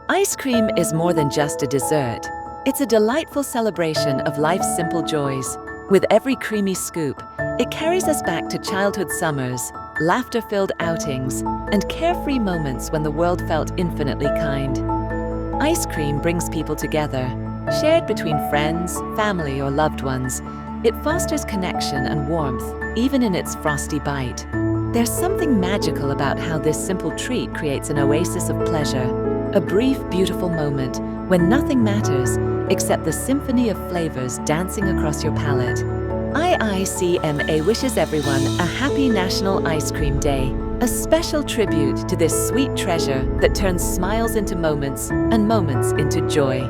Ice cream is more than just a dessert. It's a delightful celebration of life's simple joys. With every creamy scoop, it carries us back to childhood summers, laughter-filled outings, and carefree moments when the world felt infinitely kind. Ice cream brings people together, shared between friends, family, or loved ones. It fosters connection and warmth, even in its frosty bite. There's something magical about how this simple treat creates an oasis of pleasure, a brief, beautiful moment when nothing matters except the symphony of flavors dancing across your palate. IICMA wishes everyone a happy National Ice Cream Day, a special tribute to this sweet treasure that turns smiles into moments and moments into joy.